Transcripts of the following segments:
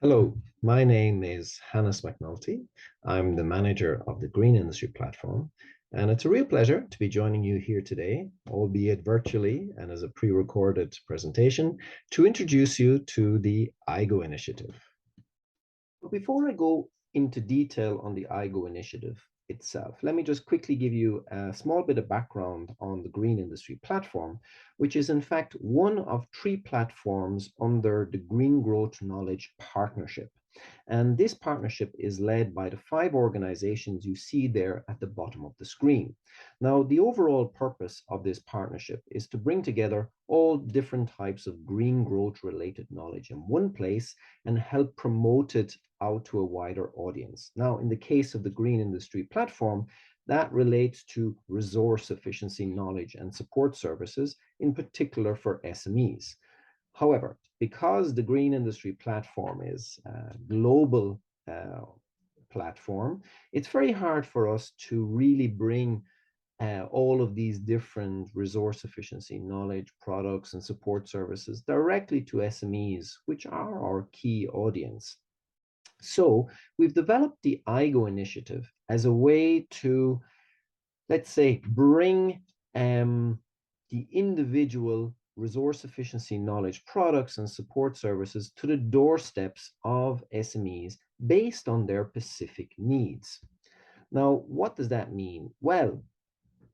Hello, my name is Hannes McNulty. I'm the manager of the Green Industry Platform, and it's a real pleasure to be joining you here today, albeit virtually and as a pre-recorded presentation, to introduce you to the IGO initiative. But before I go into detail on the IGO initiative itself, let me just quickly give you a small bit of background on the Green Industry Platform, which is in fact one of three platforms under the Green Growth Knowledge Partnership. And this partnership is led by the five organizations you see there at the bottom of the screen. Now, the overall purpose of this partnership is to bring together all different types of green growth related knowledge in one place and help promote it out to a wider audience. Now, in the case of the Green Industry Platform, that relates to resource efficiency knowledge and support services, in particular for SMEs. However, because the Green Industry Platform is a global platform, it's very hard for us to really bring all of these different resource efficiency knowledge, products, and support services directly to SMEs, which are our key audience. So we've developed the IGO initiative as a way to, let's say, bring the individual resource efficiency knowledge products and support services to the doorsteps of SMEs based on their specific needs. Now, what does that mean? Well,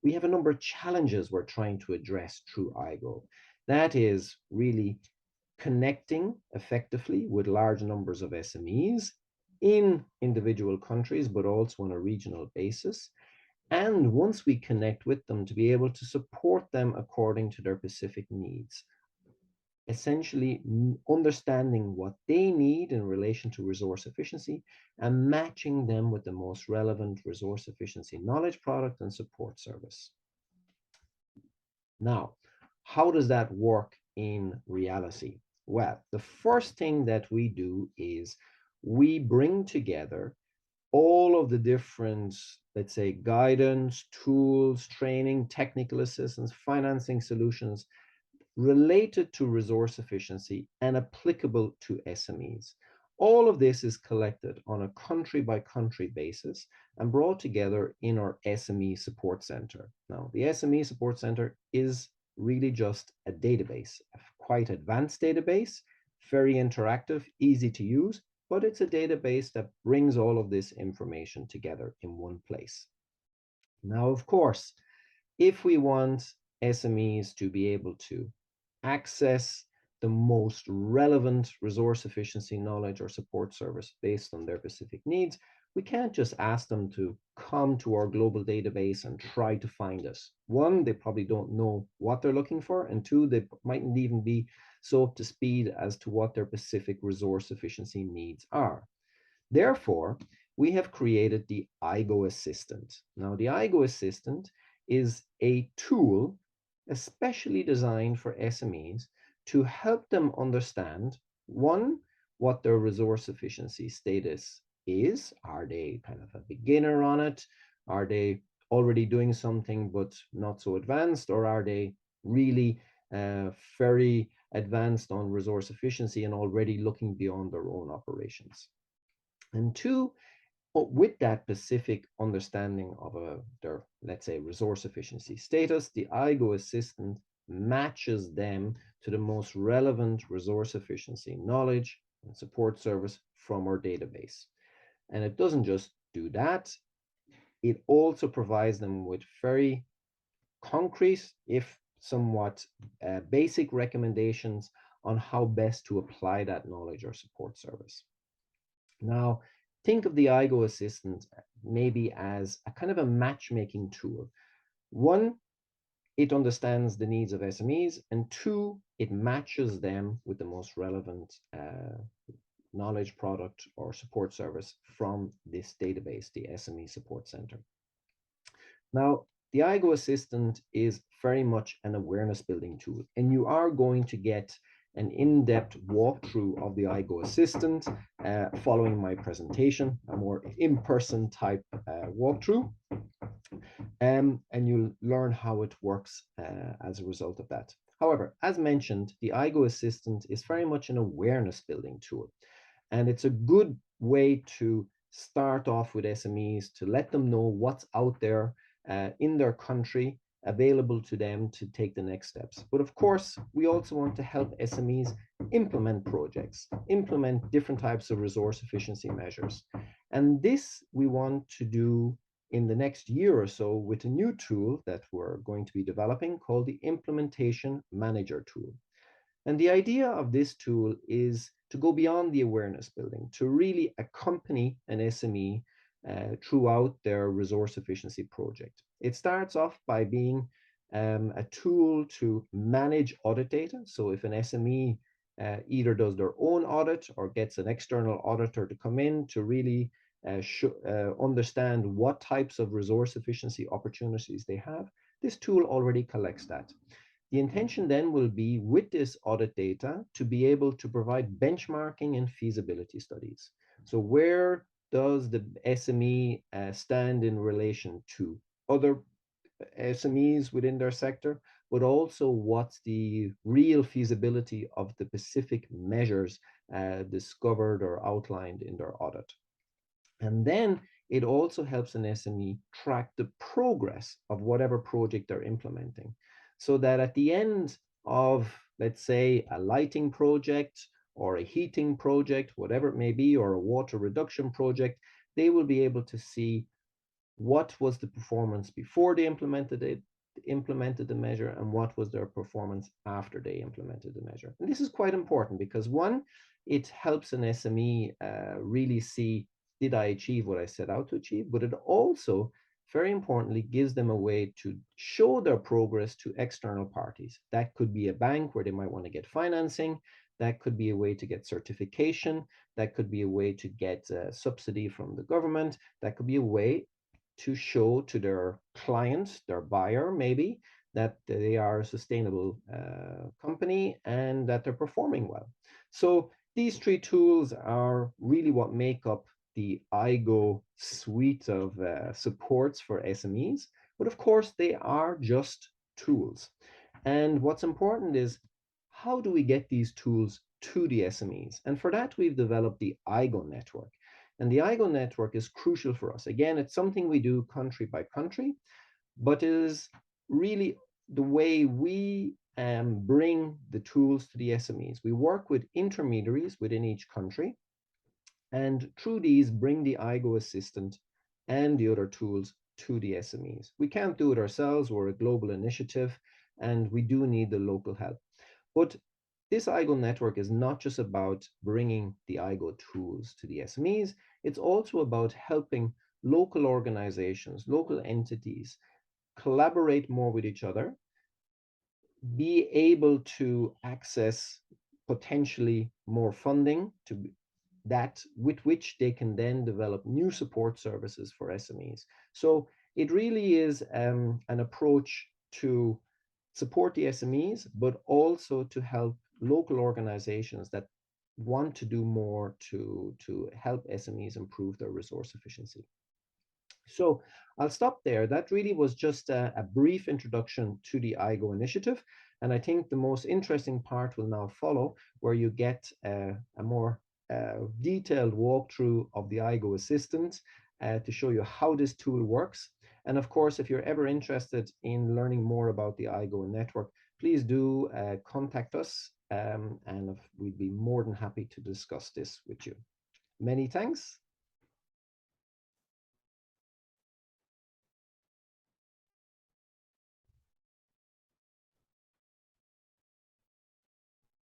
we have a number of challenges we're trying to address through IGO. That is really connecting effectively with large numbers of SMEs in individual countries, but also on a regional basis. And once we connect with them, to be able to support them according to their specific needs, essentially understanding what they need in relation to resource efficiency and matching them with the most relevant resource efficiency knowledge, product, and support service. Now, how does that work in reality? Well, the first thing that we do is we bring together all of the different, let's say, guidance, tools, training, technical assistance, financing solutions related to resource efficiency and applicable to SMEs. All of this is collected on a country by country basis and brought together in our SME support center. Now, the SME support center is really just a database, a quite advanced database, very interactive, easy to use, but it's a database that brings all of this information together in one place. Now, of course, if we want SMEs to be able to access the most relevant resource efficiency knowledge or support service based on their specific needs, we can't just ask them to come to our global database and try to find us. One, they probably don't know what they're looking for, and two, they mightn't even be so up to speed as to what their specific resource efficiency needs are. Therefore, we have created the IGO Assistant. Now, the IGO Assistant is a tool especially designed for SMEs to help them understand, one, what their resource efficiency status is. Are they kind of a beginner on it? Are they already doing something but not so advanced? Or are they really very advanced on resource efficiency and already looking beyond their own operations? And two, with that specific understanding of their, let's say, resource efficiency status, the IGO Assistant matches them to the most relevant resource efficiency knowledge and support service from our database. And it doesn't just do that, it also provides them with very concrete, if somewhat basic recommendations on how best to apply that knowledge or support service. Now, think of the IGO Assistant maybe as a kind of a matchmaking tool. One, it understands the needs of SMEs, and two, it matches them with the most relevant knowledge, product, or support service from this database, the SME Support Center. Now, the IGO Assistant is very much an awareness building tool, and you are going to get an in-depth walkthrough of the IGO Assistant following my presentation, a more in-person type walkthrough, and you'll learn how it works as a result of that. However, as mentioned, the IGO Assistant is very much an awareness building tool. And it's a good way to start off with SMEs to let them know what's out there in their country available to them to take the next steps. But of course, we also want to help SMEs implement projects, implement different types of resource efficiency measures. And this we want to do in the next year or so with a new tool that we're going to be developing called the Implementation Manager tool. And the idea of this tool is to go beyond the awareness building, to really accompany an SME throughout their resource efficiency project. It starts off by being a tool to manage audit data. So if an SME either does their own audit or gets an external auditor to come in to really understand what types of resource efficiency opportunities they have, this tool already collects that. The intention then will be with this audit data to be able to provide benchmarking and feasibility studies. So where does the SME stand in relation to other SMEs within their sector, but also what's the real feasibility of the specific measures discovered or outlined in their audit. And then it also helps an SME track the progress of whatever project they're implementing. So that at the end of, let's say, a lighting project or a heating project, whatever it may be, or a water reduction project, they will be able to see what was the performance before they implemented the measure, and what was their performance after they implemented the measure. And this is quite important because one, it helps an SME really see, did I achieve what I set out to achieve? But it also, very importantly, gives them a way to show their progress to external parties. That could be a bank where they might want to get financing. That could be a way to get certification. That could be a way to get subsidy from the government. That could be a way to show to their client, their buyer maybe, that they are a sustainable company and that they're performing well. So these three tools are really what make up the IGO suite of supports for SMEs. But of course, they are just tools. And what's important is, how do we get these tools to the SMEs? And for that, we've developed the IGO network. And the IGO network is crucial for us. Again, it's something we do country by country, but it is really the way we bring the tools to the SMEs. We work with intermediaries within each country, and through these bring the IGO assistant and the other tools to the SMEs. We can't do it ourselves. We're a global initiative, and we do need the local help. But this IGO network is not just about bringing the IGO tools to the SMEs, it's also about helping local organizations, local entities collaborate more with each other, be able to access potentially more funding to that with which they can then develop new support services for SMEs. So it really is an approach to support the SMEs, but also to help local organizations that want to do more to help SMEs improve their resource efficiency. So I'll stop there. That really was just a brief introduction to the IGO initiative. And I think the most interesting part will now follow, where you get a more detailed walkthrough of the IGO assistant to show you how this tool works. And of course, if you're ever interested in learning more about the IGO network, please do contact us, and we'd be more than happy to discuss this with you. Many thanks.